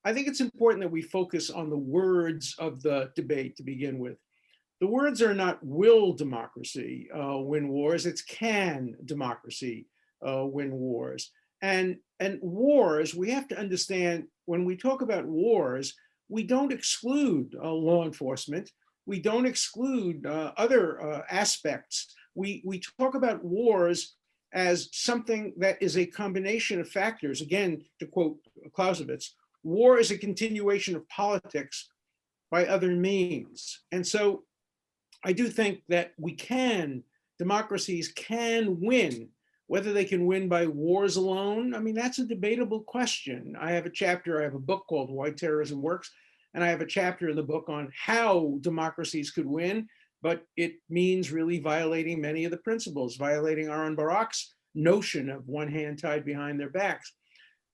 I think it's important that we focus on the words of the debate to begin with. The words are not will democracy win wars, it's can democracy win wars. And wars, we have to understand when we talk about wars, we don't exclude law enforcement. We don't exclude other aspects. We talk about wars as something that is a combination of factors. Again, to quote Clausewitz, war is a continuation of politics by other means. And so I do think that democracies can win. Whether they can win by wars alone, I mean, that's a debatable question. I have a book called Why Terrorism Works, and I have a chapter in the book on how democracies could win, but it means really violating many of the principles, violating Aaron Barak's notion of one hand tied behind their backs.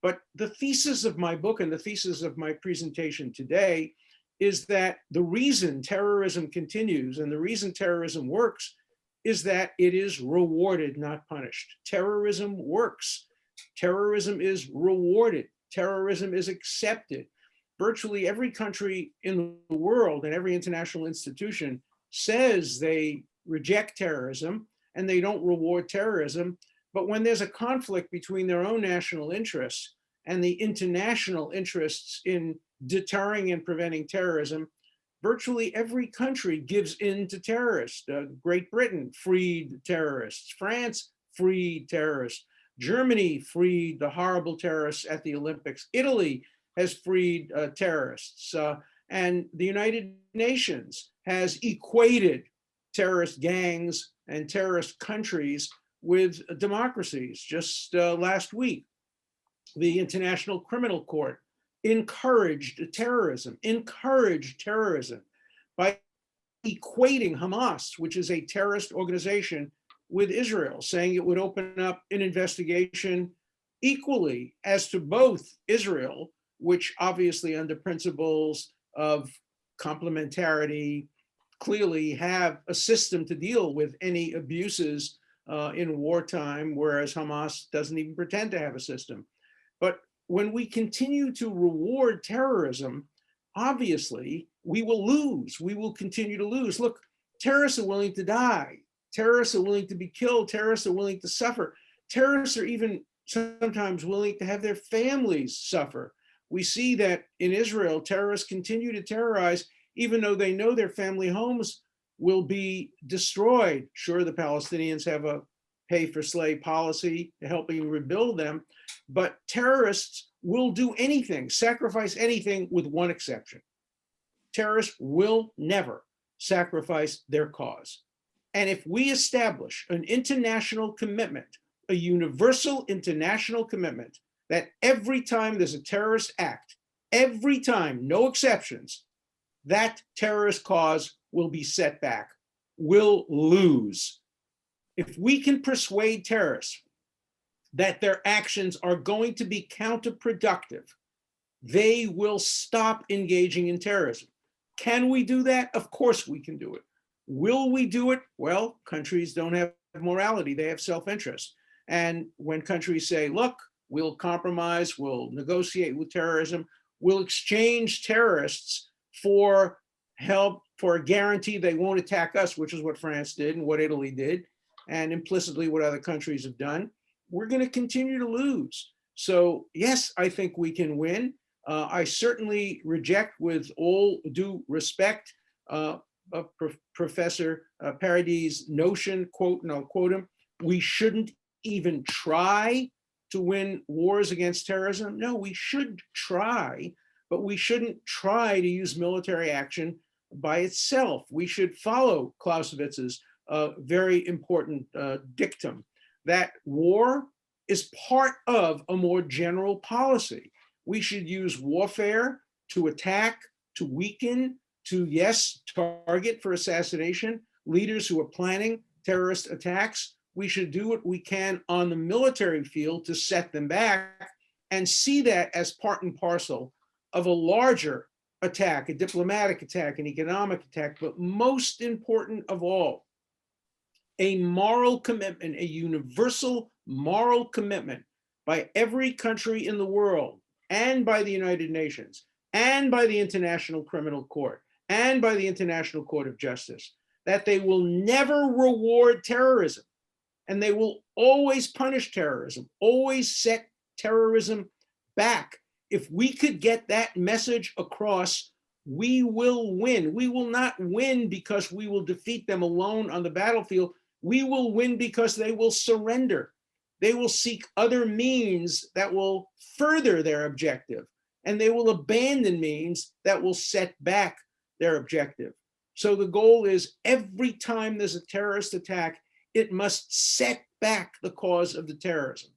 But the thesis of my book and the thesis of my presentation today is that the reason terrorism continues and the reason terrorism works is that it is rewarded, not punished. Terrorism works. Terrorism is rewarded. Terrorism is accepted. Virtually every country in the world and every international institution says they reject terrorism and they don't reward terrorism. But when there's a conflict between their own national interests and the international interests in deterring and preventing terrorism, virtually every country gives in to terrorists. Great Britain freed terrorists. France freed terrorists. Germany freed the horrible terrorists at the Olympics. Italy has freed terrorists. And the United Nations has equated terrorist gangs and terrorist countries with democracies. Just last week, the International Criminal Court encouraged terrorism by equating Hamas, which is a terrorist organization, with Israel, saying it would open up an investigation equally as to both Israel, which obviously under principles of complementarity clearly have a system to deal with any abuses in wartime, whereas Hamas doesn't even pretend to have a system. But when we continue to reward terrorism, obviously we will lose. We will continue to lose. Look, terrorists are willing to die. Terrorists are willing to be killed. Terrorists are willing to suffer. Terrorists are even sometimes willing to have their families suffer. We see that in Israel, terrorists continue to terrorize, even though they know their family homes will be destroyed. Sure, the Palestinians have a pay-for-slay policy helping rebuild them, but terrorists will do anything, sacrifice anything, with one exception. Terrorists will never sacrifice their cause. And if we establish an international commitment, a universal international commitment, that every time there's a terrorist act, every time, no exceptions, that terrorist cause will be set back, will lose. If we can persuade terrorists that their actions are going to be counterproductive, they will stop engaging in terrorism. Can we do that? Of course we can do it. Will we do it? Well, countries don't have morality, they have self-interest. And when countries say, look, we'll compromise, we'll negotiate with terrorism, we'll exchange terrorists for help, for a guarantee they won't attack us, which is what France did and what Italy did, and implicitly what other countries have done, we're going to continue to lose. So yes, I think we can win. I certainly reject, with all due respect, Professor Paradis' notion, quote, and I'll quote him, we shouldn't even try to win wars against terrorism. No, we should try, but we shouldn't try to use military action by itself. We should follow Clausewitz's very important dictum that war is part of a more general policy. We should use warfare to attack, to weaken, to, yes, target for assassination leaders who are planning terrorist attacks. We should do what we can on the military field to set them back, and see that as part and parcel of a larger attack, a diplomatic attack, an economic attack, but most important of all, a moral commitment, a universal moral commitment by every country in the world and by the United Nations and by the International Criminal Court and by the International Court of Justice that they will never reward terrorism and they will always punish terrorism, always set terrorism back. If we could get that message across, we will win. We will not win because we will defeat them alone on the battlefield. We will win because they will surrender. They will seek other means that will further their objective, and they will abandon means that will set back their objective. So the goal is every time there's a terrorist attack, it must set back the cause of the terrorism.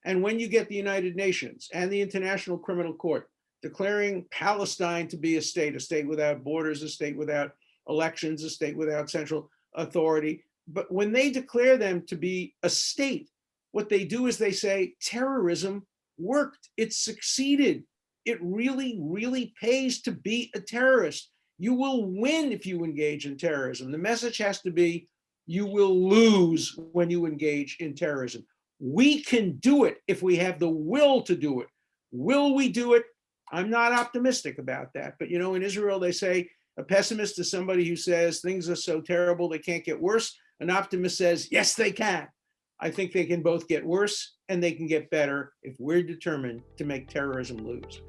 And when you get the United Nations and the International Criminal Court declaring Palestine to be a state without borders, a state without elections, a state without central authority, but when they declare them to be a state, what they do is they say terrorism worked, it succeeded. It really, really pays to be a terrorist. You will win if you engage in terrorism. The message has to be, you will lose when you engage in terrorism. We can do it if we have the will to do it. Will we do it? I'm not optimistic about that. But in Israel, they say a pessimist is somebody who says things are so terrible they can't get worse. An optimist says, yes, they can. I think they can both get worse and they can get better if we're determined to make terrorism lose.